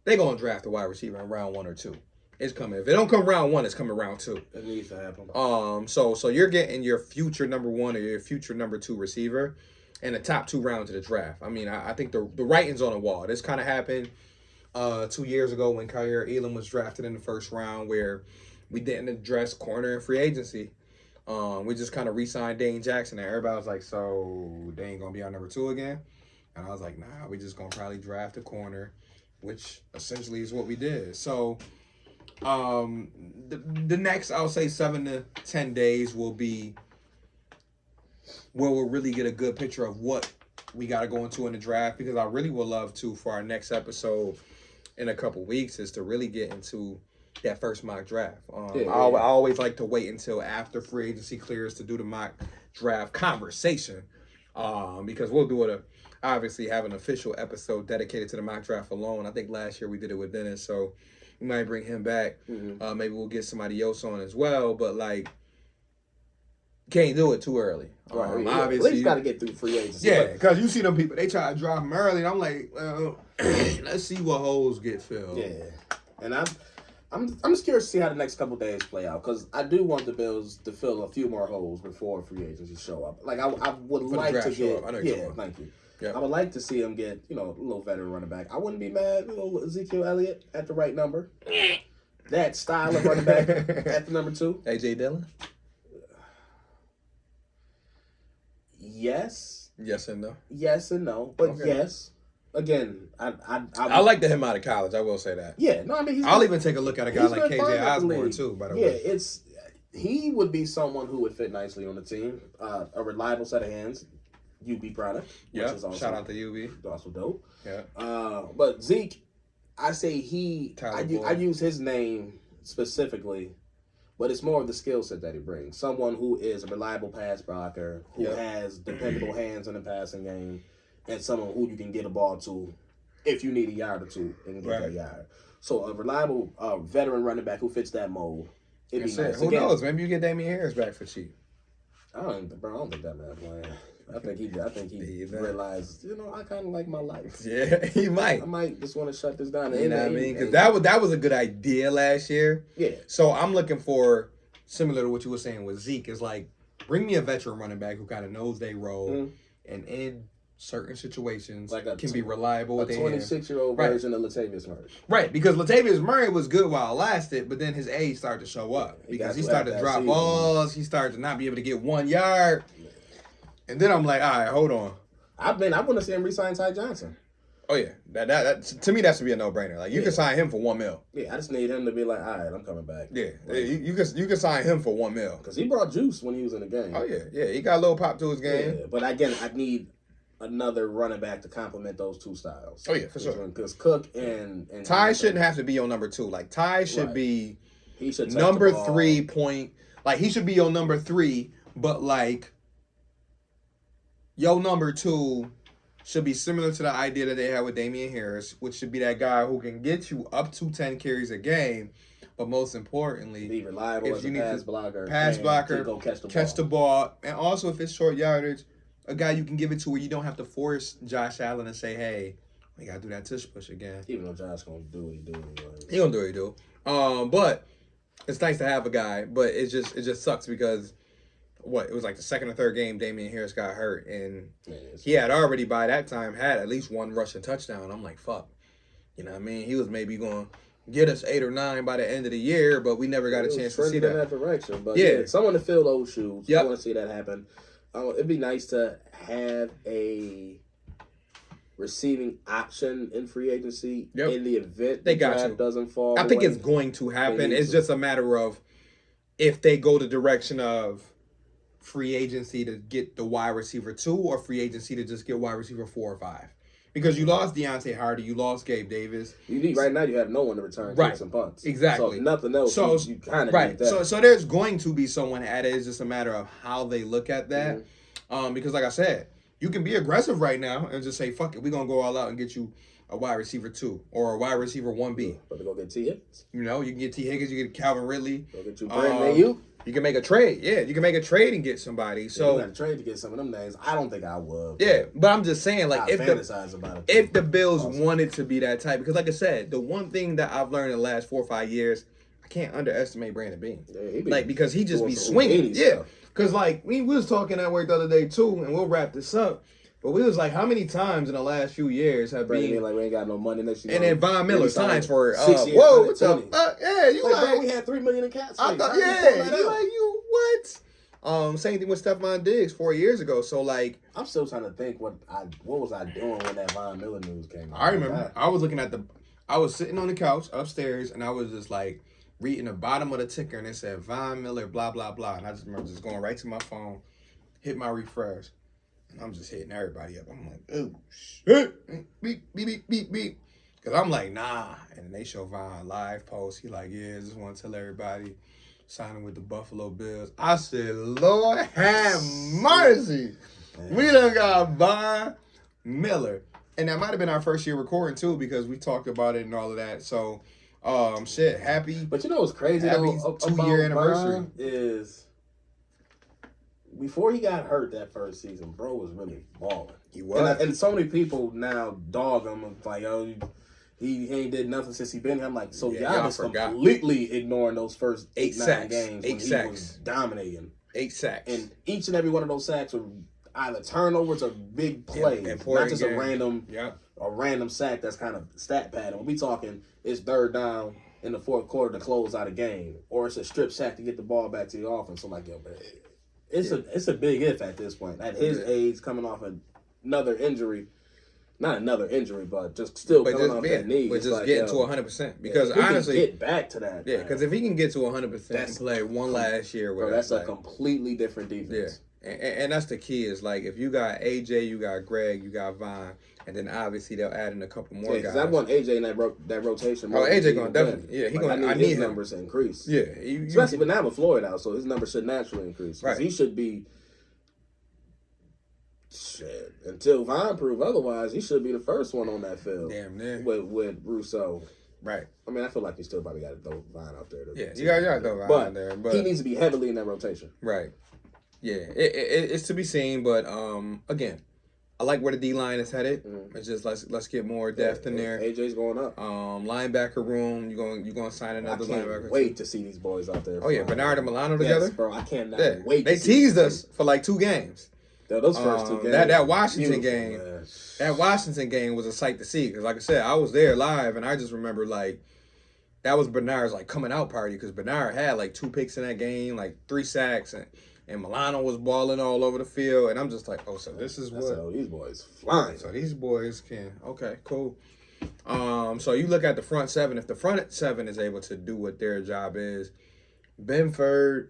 they're going to draft a wide receiver in round 1 or 2. It's coming. If it don't come round 1, it's coming round 2. It needs to happen. So you're getting your future number 1 or your future number 2 receiver in the top 2 rounds of the draft. I mean, I think the writing's on the wall. This kind of happened 2 years ago when Kaiir Elam was drafted in the first round where we didn't address corner and free agency. We just kind of re-signed Dane Jackson and everybody was like, so they ain't going to be our number 2 again? And I was like, nah, we just going to probably draft a corner, which essentially is what we did. So The next, I'll say 7 to 10 days will be where we'll really get a good picture of what we got to go into in the draft, because I really would love to, for our next episode in a couple weeks, is to really get into that first mock draft. I always like to wait until after free agency clears to do the mock draft conversation, because we'll do it. Obviously, have an official episode dedicated to the mock draft alone. I think last year we did it with Dennis, so we might bring him back. Mm-hmm. Maybe we'll get somebody else on as well, but like, can't do it too early. Right. Obviously, at least got to get through free agency. Yeah, because you see them people, they try to drop them early, and I'm like, well, let's see what holes get filled. Yeah, and I'm just curious to see how the next couple days play out, because I do want the Bills to fill a few more holes before free agency show up. Like I would like to get. Thank you. Yep. I would like to see him get, a little veteran running back. I wouldn't be mad, Ezekiel Elliott at the right number. That style of running back at the number 2. A.J. Dillon? Yes. Yes and no? Yes and no. But okay. Yes. Again, I like him out of college, I will say that. Yeah. No, I mean, I'll even take a look at a guy like KJ Osborne, too, by the way. Yeah, he would be someone who would fit nicely on the team. A reliable set of hands. UB product. Yeah. Shout out to UB. Also dope. Yeah. But Zeke, I say I use his name specifically, but it's more of the skill set that he brings. Someone who is a reliable pass blocker, who has dependable hands in the passing game, and someone who you can get a ball to if you need a yard or two and get that yard. So a reliable veteran running back who fits that mold. It'd be nice. Who knows? Maybe you get Damian Harris back for cheap. I don't think that man playing. I think he realized, I kind of like my life. Yeah, he might. I might just want to shut this down. You know what I mean? Because that was a good idea last year. Yeah. So I'm looking for, similar to what you were saying with Zeke, is like, bring me a veteran running back who kind of knows their role and in certain situations can be reliable. A 26-year-old version of Latavius Murray. Right, because Latavius Murray was good while it lasted, but then his age started to show up because he started to drop balls. He started to not be able to get 1 yard. And then I'm like, all right, hold on. I want to see him re-sign Ty Johnson. Oh yeah, that to me that should be a no-brainer. Like you can sign him for $1 million. Yeah, I just need him to be like, all right, I'm coming back. Yeah, you can sign him for $1 million because he brought juice when he was in the game. Oh yeah, he got a little pop to his game. Yeah, but again, I need another running back to complement those two styles. Oh yeah, for sure. Because Cook and Ty shouldn't have to be your number 2. Like Ty should be he should number 3 point. Like he should be your number 3, but like. Your number 2 should be similar to the idea that they had with Damian Harris, which should be that guy who can get you up to 10 carries a game, but most importantly, be reliable if as you need pass blocker, go catch the ball, and also if it's short yardage, a guy you can give it to where you don't have to force Josh Allen and say, "Hey, we gotta do that tush push again." Even though Josh gonna do what he do, he gonna do what he do. But it's nice to have a guy, but it just sucks because. It was like the second or third game Damian Harris got hurt, and he had already by that time had at least 1 rushing touchdown. I'm like, fuck. You know what I mean? He was maybe going to get us 8 or 9 by the end of the year, but we never got a chance to see that. In that direction. But yeah, someone to fill those shoes. Yep. I want to see that happen. It'd be nice to have a receiving option in free agency in the event the draft doesn't fall. I think it's going to happen. It's just a matter of if they go the direction of free agency to get the wide receiver 2 or free agency to just get wide receiver 4 or 5. Because you lost Deontay Hardy, you lost Gabe Davis. Right now you have no one to return kicks and punts. Exactly. So nothing else, you kind of need that. So there's going to be someone added. It's just a matter of how they look at that. Because like I said, you can be aggressive right now and just say, fuck it, we're going to go all out and get you a wide receiver 2 or a wide receiver 1B. But to go get T. Higgins. You can get T. Higgins, you get Calvin Ridley. Go get you Brandon Ayuk. You can make a trade. Yeah, you can make a trade and get somebody. So you got to trade to get some of them names. I don't think I would. Yeah, but I'm just saying, like, if the Bills wanted to be that type, because like I said, the one thing that I've learned in the last 4 or 5 years, I can't underestimate Brandon Beane. Yeah, because he just be swinging. Yeah, because like we was talking at work the other day too, and we'll wrap this up. But we was like, how many times in the last few years have been like we ain't got no money next year? And then Von Miller signs for 6 years. Whoa, what's up? Yeah, you like bro, we had $3 million in cap space. I thought, you what? Same thing with Stephon Diggs 4 years ago. So like, I'm still trying to think what was I doing when that Von Miller news came out. I remember I was looking at I was sitting on the couch upstairs, and I was just like, reading the bottom of the ticker and it said Von Miller, blah, blah, blah. And I just remember just going right to my phone, hit my refresh, and I'm just hitting everybody up. I'm like, oh, shit. Beep, beep, beep, beep, beep. Because I'm like, nah. And then they show Von live post. He like, yeah, just want to tell everybody signing with the Buffalo Bills. I said, Lord have mercy. We done got Von Miller. And that might have been our first year recording too, because we talked about it and all of that. So, happy. But you know what's crazy though? 2-year anniversary Von is before he got hurt that first season, bro was really balling. He was. And so many people now dog him and like, oh, he ain't did nothing since he been here. I'm like, so y'all just completely ignoring those first 8-9 games when he was dominating. 8 sacks. And each and every one of those sacks were either turnovers or big plays, not just a random sack that's kind of stat pattern. When we talking, it's third down in the fourth quarter to close out a game, or it's a strip sack to get the ball back to the offense. So I'm like, yo, man, it's a big if at this point. At his age, coming off another injury, not another injury, but just still coming off that knee. But just like, getting to 100%. Because honestly, get back to that. Yeah, because if he can get to 100% and play one last year, bro, that's a completely different defense. Yeah. And that's the key is like if you got AJ, you got Greg, you got Von, and then obviously they'll add in a couple more guys. Because I want AJ in that rotation. Oh, AJ going to definitely. Yeah, I need his numbers to increase. Yeah. Especially with now with Floyd out, so his numbers should naturally increase. Right. He should be, until Von prove otherwise, he should be the first one on that field. Damn near. With Rousseau. Right. I mean, I feel like you still probably got to throw Von out there. You got to throw Von out there. But he needs to be heavily in that rotation. Right. Yeah, it's to be seen, but again, I like where the D line is headed. It's just let's get more depth in there. AJ's going up. Linebacker room, you going to sign another linebacker. I can't wait to see these boys out there. Oh yeah, Bernard and Milano together. Yes, bro, I cannot wait. They teased us for like 2 games. Those first 2 games. That Washington game, man. That Washington game was a sight to see because, like I said, I was there live, and I just remember like that was Bernard's like coming out party because Bernard had like 2 picks in that game, like 3 sacks, and Milano was balling all over the field, and I'm just like, oh, so this is what these boys flying. So these boys can cool. So you look at the front 7. If the front 7 is able to do what their job is, Benford,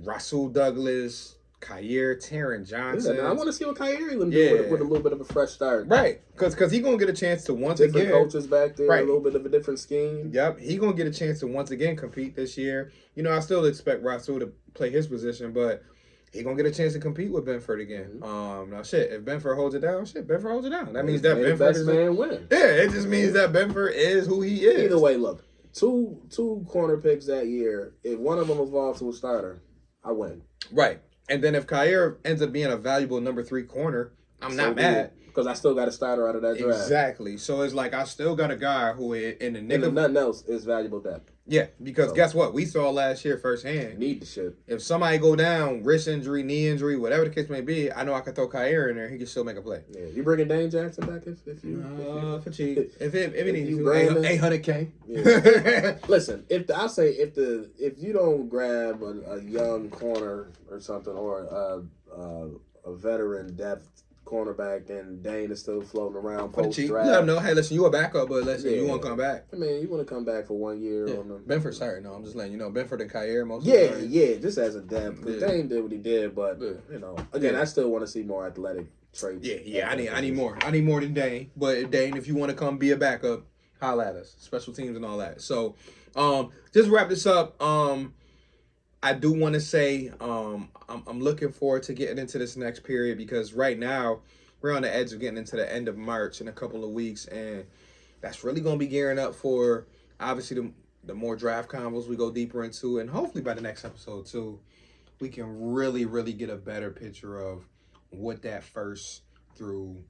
Rasul Douglas, Kyer, Taron Johnson. I want to see what Kyer even do with a little bit of a fresh start. Right, because he's going to get a chance to once again. Different coaches back there, a little bit of a different scheme. Yep, he's going to get a chance to once again compete this year. You know, I still expect Rasul to play his position, but he's going to get a chance to compete with Benford again. Now, if Benford holds it down, Benford holds it down. That means that Benford is man win. Yeah, it just means that Benford is who he is. Either way, look, two corner picks that year. If one of them evolves to a starter, I win. Right. And then if Kyer ends up being a valuable number 3 corner, I'm not mad. Because I still got a starter out of that draft. Exactly. So it's like I still got a guy who in the nick of nothing else is valuable depth. Yeah, because guess what? We saw last year firsthand. Need the shit. If somebody go down, wrist injury, knee injury, whatever the case may be, I know I can throw Kyer in there. He can still make a play. Yeah, you bringing Dane Jackson back if you for cheap. If it needs to, $800K. Yeah. Listen, if you don't grab a young corner or something or a veteran depth cornerback and Dane is still floating around post draft. Let him know, hey, listen, you a backup, but listen, you want to come back. I mean, you want to come back for 1 year on them. Benford, sorry, no, I'm just letting you know. Benford and Kyer most of the time. Yeah, just as a depth. Because Dane did what he did, but you know, again, I still want to see more athletic traits. Yeah, I need more. I need more than Dane. But Dane, if you want to come be a backup, holla at us. Special teams and all that. So, just wrap this up. I do want to say I'm looking forward to getting into this next period because right now we're on the edge of getting into the end of March in a couple of weeks, and that's really going to be gearing up for obviously the more draft combos we go deeper into, and hopefully by the next episode too, we can really, really get a better picture of what that first through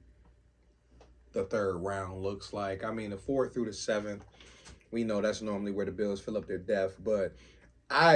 the 3rd round looks like. I mean, the 4th through the 7th, we know that's normally where the Bills fill up their depth, but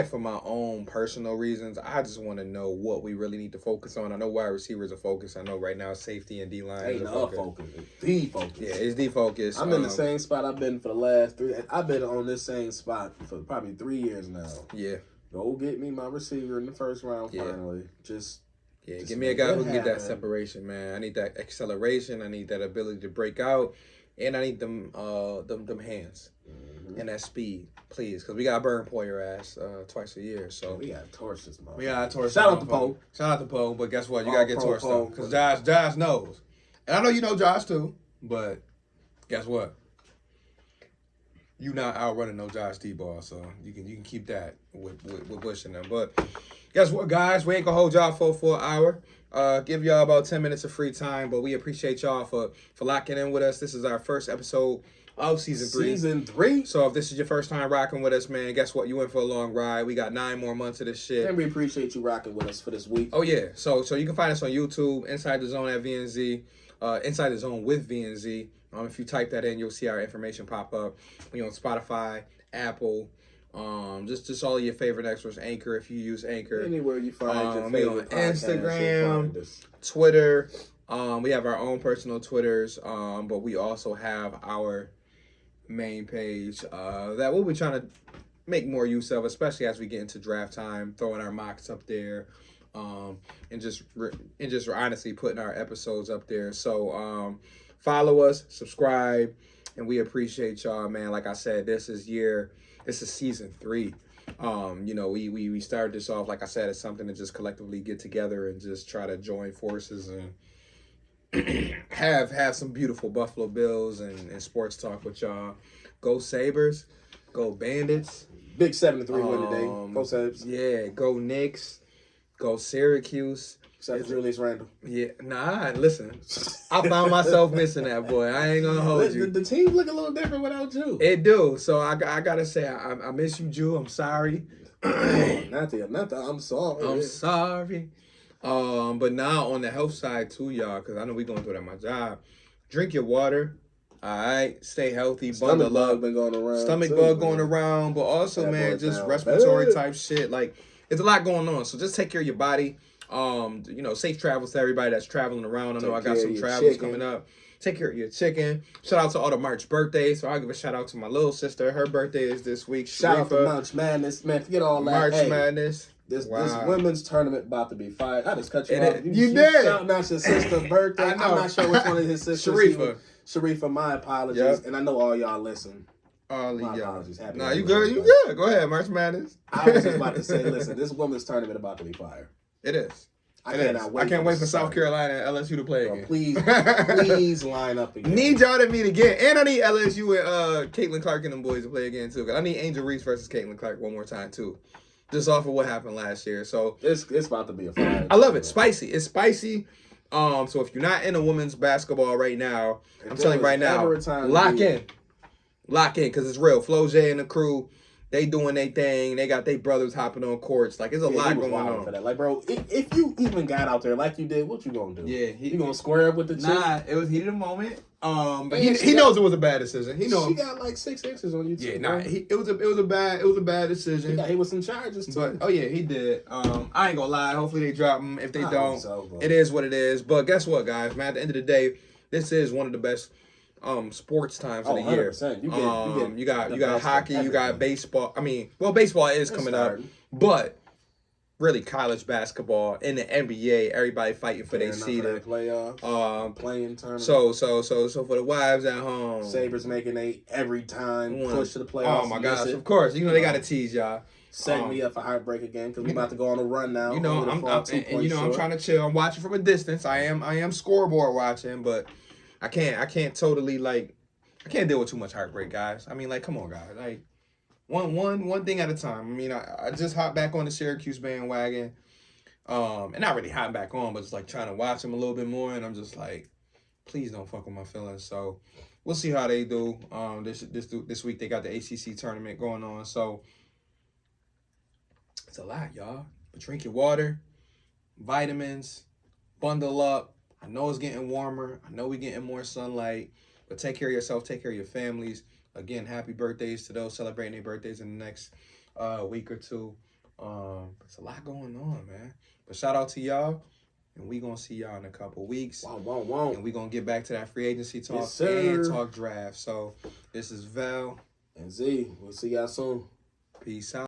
for my own personal reasons, I just want to know what we really need to focus on. I know wide receivers are focused. I know right now safety and D-line is focus. It's the focus. Yeah, it's the focus. I'm in the same spot I've been for the last 3. I've been on this same spot for probably 3 years now. Yeah. Go get me my receiver in the 1st round finally. Just give me a guy who can get that separation, man. I need that acceleration. I need that ability to break out. And I need them hands and that speed, please, because we got to burn Poyer ass twice a year. So we got to torch this motherfucker. We got to torch. Shout out to Poe. Shout out to Poe. But guess what? You got to get torched though, because Josh knows, and I know you know Josh too. But guess what? You not outrunning no Josh D-ball, so you can keep that with Bush and them. But guess what, guys? We ain't gonna hold y'all for an hour. Give y'all about 10 minutes of free time, but we appreciate y'all for locking in with us. This is our first episode of season 3. Season 3. So if this is your first time rocking with us, man, guess what? You in for a long ride. We got 9 more months of this shit. And we appreciate you rocking with us for this week. Oh yeah. So you can find us on YouTube, Inside the Zone at VNZ, Inside the Zone with VNZ. If you type that in, you'll see our information pop up. We on Spotify, Apple, just all of your favorite extras. Anchor, if you use Anchor. Anywhere you find your favorite Instagram, Twitter. We have our own personal Twitters, but we also have our main page that we'll be trying to make more use of, especially as we get into draft time, throwing our mocks up there, and just honestly putting our episodes up there. So follow us, subscribe, and we appreciate y'all, man. Like I said, this is season 3. We started this off, like I said, as something to just collectively get together and just try to join forces and have some beautiful Buffalo Bills and sports talk with y'all. Go Sabres, go Bandits. Big 7-3 win today. Go Sabres. Yeah, go Knicks, go Syracuse. Except for Julius Randle. Yeah, listen. I found myself missing that boy. I ain't gonna hold you. The team look a little different without you. It do. So I gotta say, I miss you, Jew. I'm sorry. not the I'm sorry. I'm sorry. But now on the health side too, y'all, because I know we going through that at my job. Drink your water. All right, stay healthy. Stomach bug been going around. Stomach bug going around, but also, that man, just respiratory type shit. Like, it's a lot going on. So just take care of your body. Safe travels to everybody that's traveling around. I know I got some travels coming up. Take care of your chicken. Shout out to all the March birthdays. So I'll give a shout out to my little sister. Her birthday is this week. Shout out to March Madness. Man, forget all that. March Madness. This women's tournament about to be fired. I just cut you off. You did. Shouting out your sister's birthday. I'm not sure which one of his sisters. Sharifa, my apologies. Yep. And I know all y'all listen. All my apologies. Happy you good. You good. Go ahead, March Madness. I was just about to say, listen, this women's tournament about to be fired. It is. I can't wait for South Carolina and LSU to play again. Please line up again. Need y'all to meet again. And I need LSU and Caitlin Clark and them boys to play again, too. Because I need Angel Reese versus Caitlin Clark one more time, too. Just off of what happened last year. So it's about to be a fire. I love it. Spicy. It's spicy. So if you're not into women's basketball right now, I'm telling you right now, lock in. Lock in, because it's real. Flo J and the crew, they doing their thing. They got their brothers hopping on courts. Like, there's a lot going on. For that. Like, bro, if you even got out there like you did, what you gonna do? Yeah. You gonna square up with the chick? Nah, it was heat of the moment. But he knows it was a bad decision. He knows. She got like 6 inches on you. Yeah, it was a bad decision. He got hit with some charges too. But he did. I ain't gonna lie. Hopefully they drop him. If they don't, it is what it is. But guess what, guys? Man, at the end of the day, this is one of the best sports times of the year. 100%. You got hockey, you got baseball. I mean, baseball is coming up, but really college basketball in the NBA, everybody fighting for their seed. Playoff, playing tournament. So for the wives at home, Sabres making a every time push to the playoffs. Oh my gosh, of course. They got to tease y'all. Setting me up for heartbreak again because we're about to go on a run now. I'm trying to chill. I'm watching from a distance. I am scoreboard watching, but I can't totally I can't deal with too much heartbreak, guys. I mean, come on, guys. Like, one thing at a time. I mean, I just hopped back on the Syracuse bandwagon, and not really hopping back on, but just trying to watch them a little bit more. And I'm just like, please don't fuck with my feelings. So we'll see how they do. This week they got the ACC tournament going on. So it's a lot, y'all. But drink your water, vitamins, bundle up. I know it's getting warmer. I know we're getting more sunlight. But take care of yourself. Take care of your families. Again, happy birthdays to those celebrating their birthdays in the next week or two. It's a lot going on, man. But shout out to y'all. And we going to see y'all in a couple weeks. Wow. And we going to get back to that free agency talk and talk draft. So this is Val. And Z. We'll see y'all soon. Peace out.